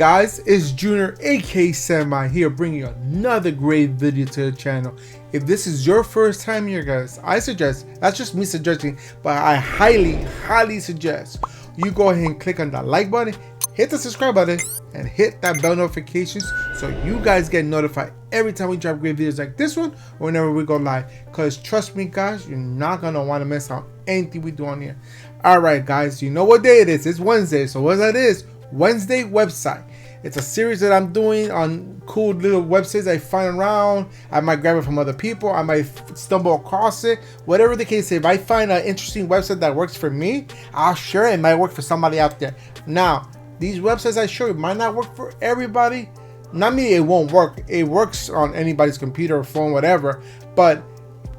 guys, it's Junior aka Semi here, bringing you another great video to the channel. If this is your first time here, guys, I suggest, that's just me suggesting, but I highly suggest you go ahead and click on that like button, hit the subscribe button, and hit that bell notifications so you guys get notified every time we drop great videos like this one or whenever we go live. Because trust me guys, you're not gonna want to miss out anything we do on here. Alright guys, you know what day it is. It's Wednesday. So what that is, Wednesday website. It's a series that I'm doing on cool little websites I find around. I might grab it from other people. I might stumble across it. Whatever the case, if I find an interesting website that works for me, I'll share it. It might work for somebody out there. Now, these websites I show you might not work for everybody. Not meaning it won't work. It works on anybody's computer or phone, whatever. But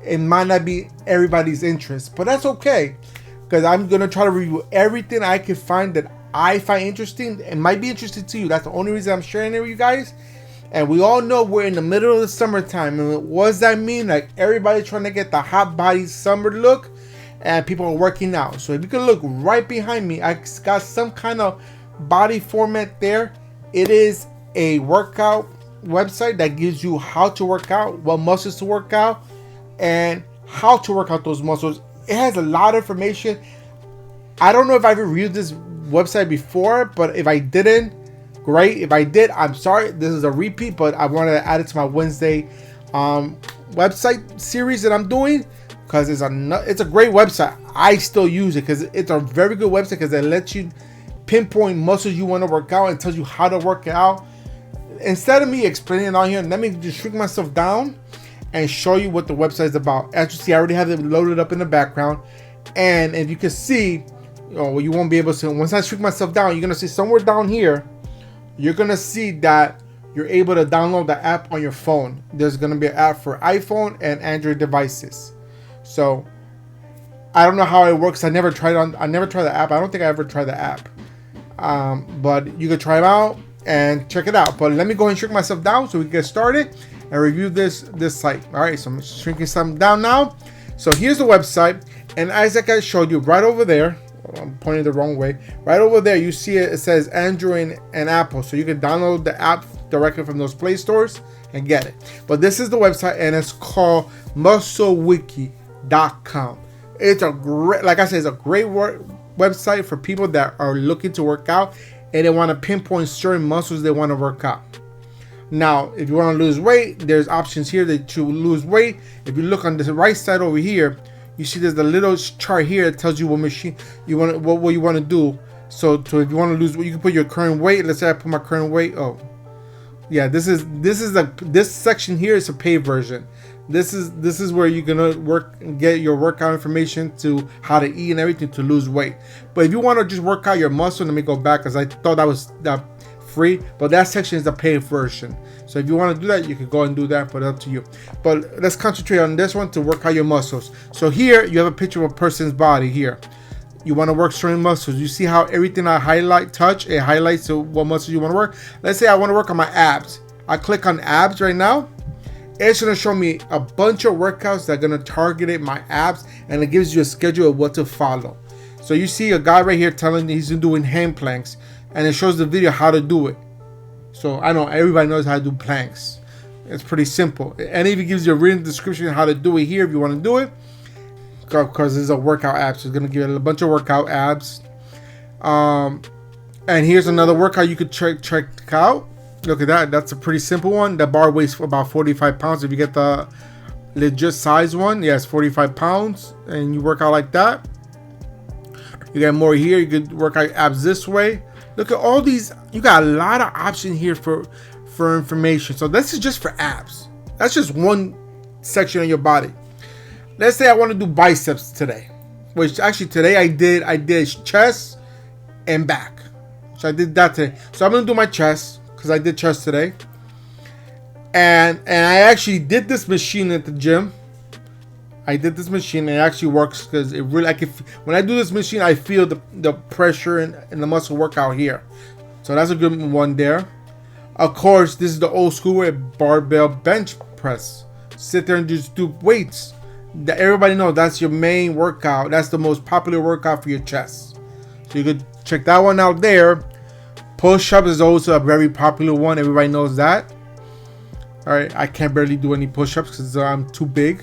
it might not be everybody's interest. But that's okay, because I'm going to try to review everything I can find that I find interesting. It might be interesting to you. That's the only reason I'm sharing it with you guys. And we all know we're in the middle of the summertime. And what does that mean? Like, everybody trying to get the hot body summer look, and people are working out. So if you can look right behind me, I got some kind of body format there. It is a workout website that gives you how to work out, what muscles to work out, and how to work out those muscles. It has a lot of information. I don't know if I've reviewed this website before, but if I didn't, great. If I did, I'm sorry. This is a repeat, but I wanted to add it to my Wednesday website series that I'm doing, because it's a great website. I still use it because it's a very good website, because it lets you pinpoint muscles you want to work out and tells you how to work it out. Instead of me explaining it on here, let me just shrink myself down and show you what the website is about. As you see, I already have it loaded up in the background, and if you can see, you won't be able to. Once I shrink myself down, you're gonna see somewhere down here, you're gonna see that you're able to download the app on your phone. There's gonna be an app for iPhone and Android devices. So I don't know how it works. I never tried the app. I don't think I ever tried the app. But you can try it out and check it out. But let me go ahead and shrink myself down so we can get started and review this site. All right, so I'm shrinking something down now. So here's the website, and as I showed you right over there, I'm pointing the wrong way. Right over there, you see it says Android and Apple. So you can download the app directly from those Play stores and get it. But this is the website, and it's called MuscleWiki.com. It's a great, like I said, it's a great website for people that are looking to work out and they want to pinpoint certain muscles they want to work out. Now, if you want to lose weight, there's options here that you lose weight. If you look on the right side over here, you see there's a little chart here that tells you what machine you want, what you want to do. So if you want to lose weight, you can put your current weight. Let's say I put my current weight. Oh, yeah, this section here is a paid version. This is where you're gonna get your workout information to how to eat and everything to lose weight. But if you want to just work out your muscle, let me go back, because I thought that was free, but that section is the paid version. So if you want to do that, you can go and do that, but up to you. But let's concentrate on this one to work out your muscles. So here you have a picture of a person's body here. You want to work certain muscles. You see how everything I touch, it highlights what muscles you want to work. Let's say I want to work on my abs. I click on abs right now. It's going to show me a bunch of workouts that are going to target my abs, and it gives you a schedule of what to follow. So you see a guy right here telling me he's doing hand planks, and it shows the video how to do it. So I know everybody knows how to do planks. It's pretty simple. And it even gives you a written description of how to do it here if you want to do it, because this is a workout app, so it's going to give you a bunch of workout abs. And here's another workout you could check out. Look at that. That's a pretty simple one. The bar weighs about 45 pounds. If you get the legit size one, yes, 45 pounds. And you work out like that. You get more here. You could work out abs this way. Look at all these. You got a lot of options here for information. So this is just for abs. That's just one section of your body. Let's say I want to do biceps today. Which actually today I did chest and back. So I did that today. So I'm going to do my chest, because I did chest today, and I actually did this machine at the gym. I did this machine, and it actually works, because it really, when I do this machine, I feel the pressure and the muscle workout here. So that's a good one there. Of course, this is the old school way, barbell bench press. Sit there and just do weights. Everybody knows that's your main workout. That's the most popular workout for your chest. So you could check that one out there. Push-ups is also a very popular one. Everybody knows that. All right, I can't barely do any push-ups because I'm too big.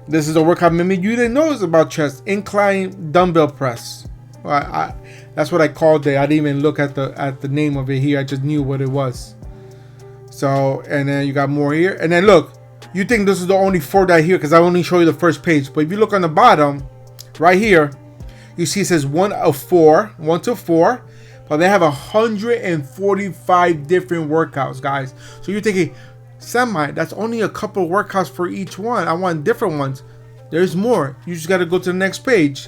This is a workout maybe you didn't know is about chest. Incline dumbbell press. That's what I called it. I didn't even look at the name of it here. I just knew what it was. So, and then you got more here. And then look, you think this is the only 4 that I here because I only show you the first page. But if you look on the bottom, right here, you see it says 1 of 4, 1 to 4. But they have 145 different workouts, guys. So you're thinking, Semi, that's only a couple of workouts for each one. I want different ones. There's more. You just got to go to the next page.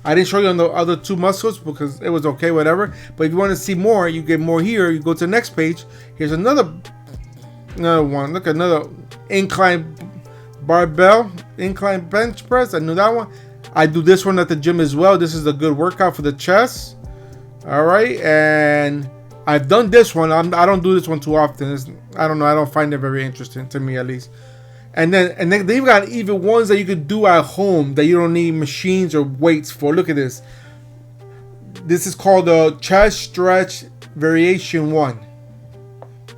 I didn't show you on the other 2 muscles because it was okay, whatever. But if you want to see more, you get more here. You go to the next page. Here's another one. Look, another incline barbell, incline bench press. I knew that one. I do this one at the gym as well. This is a good workout for the chest. All right, and I've done this one. I don't do this one too often. I don't know. I don't find it very interesting, to me at least. And then they've got even ones that you could do at home that you don't need machines or weights for. Look at this. This is called the chest stretch variation 1.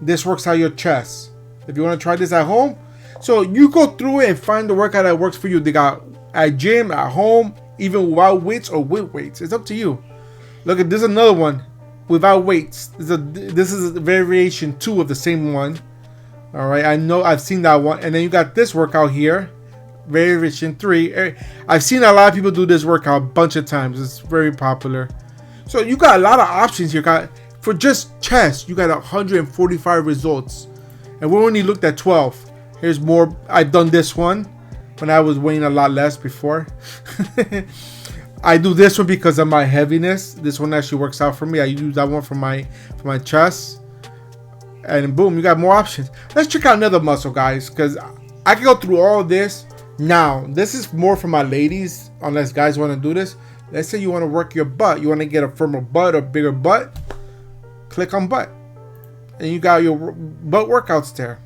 This works out your chest. If you want to try this at home, so you go through it and find the workout that works for you. They got at gym, at home, even without weights or with weights. It's up to you. Look at this, another one without weights. This is a variation 2 of the same one. All right, I know I've seen that one. And then you got this workout here, variation 3. I've seen a lot of people do this workout a bunch of times. It's very popular. So you got a lot of options here. For just chest, you got 145 results, and we only looked at 12. Here's more. I've done this one when I was weighing a lot less before. I do this one because of my heaviness. This one actually works out for me. I use that one for my chest. And boom, you got more options. Let's check out another muscle, guys, because I can go through all this. Now, this is more for my ladies, unless guys want to do this. Let's say you want to work your butt. You want to get a firmer butt or bigger butt. Click on butt. And you got your butt workouts there.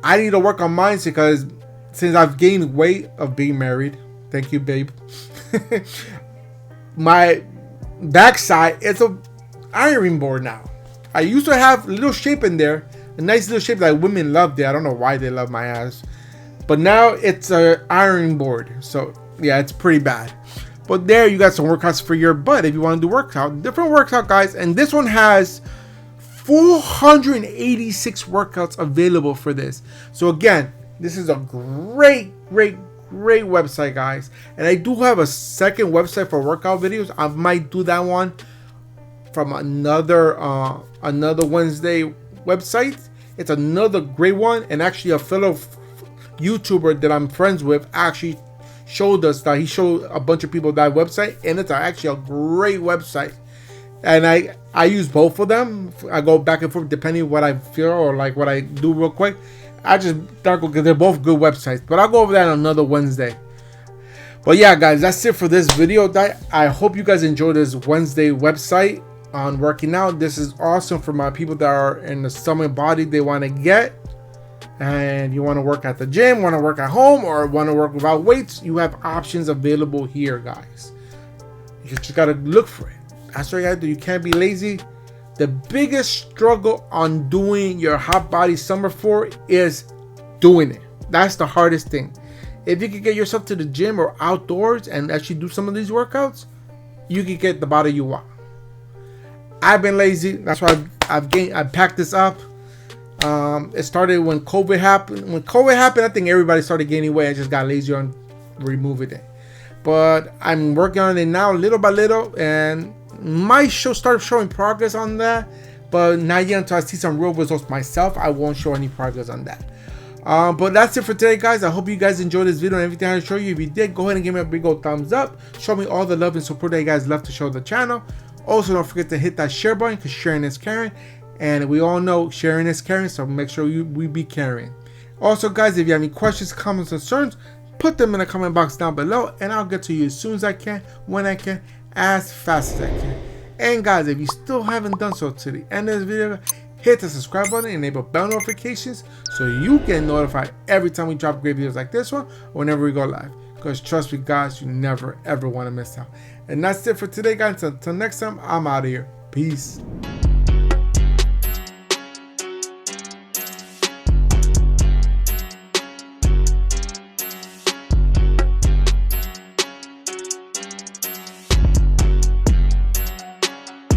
I need to work on mine because since I've gained weight of being married. Thank you, babe. My backside is a ironing board now. I used to have a little shape in there, a nice little shape that women love there. I don't know why they love my ass, but now it's a ironing board. So yeah, it's pretty bad. But there you got some workouts for your butt if you want to do workout, different workout, guys. And this one has 486 workouts available for this. So again, this is a great website, guys. And I do have a second website for workout videos. I might do that one from another Wednesday website. It's another great one, and actually a fellow YouTuber that I'm friends with actually showed us that he showed a bunch of people that website, and it's actually a great website. And I use both of them. I go back and forth depending on what I feel or like what I do real quick. I just don't go because they're both good websites, but I'll go over that on another Wednesday. But yeah, guys, that's it for this video. I hope you guys enjoyed this Wednesday website on working out. This is awesome for my people that are in the stomach body they want to get, and you want to work at the gym, want to work at home, or want to work without weights. You have options available here, guys. You just gotta look for it. That's what you gotta do. You can't be lazy. The biggest struggle on doing your hot body summer 4 is doing it. That's the hardest thing. If you can get yourself to the gym or outdoors and actually do some of these workouts, you can get the body you want. I've been lazy. That's why I packed this up. It started when COVID happened. When COVID happened, I think everybody started gaining weight. I just got lazy on removing it. But I'm working on it now little by little, and might start showing progress on that, but not yet until I see some real results myself. I won't show any progress on that. But that's it for today, guys. I hope you guys enjoyed this video and everything I show you. If you did, go ahead and give me a big old thumbs up. Show me all the love and support that you guys love to show the channel. Also, don't forget to hit that share button because sharing is caring, and we all know sharing is caring, so make sure we be caring. Also, guys, if you have any questions, comments, concerns, put them in the comment box down below, and I'll get to you as soon as I can, when I can, as fast as I can. And guys, if you still haven't done so to the end of this video, hit the subscribe button and enable bell notifications so you get notified every time we drop great videos like this one, or whenever we go live. Because trust me, guys, you never ever want to miss out. And that's it for today, guys. Until next time, I'm out of here. Peace.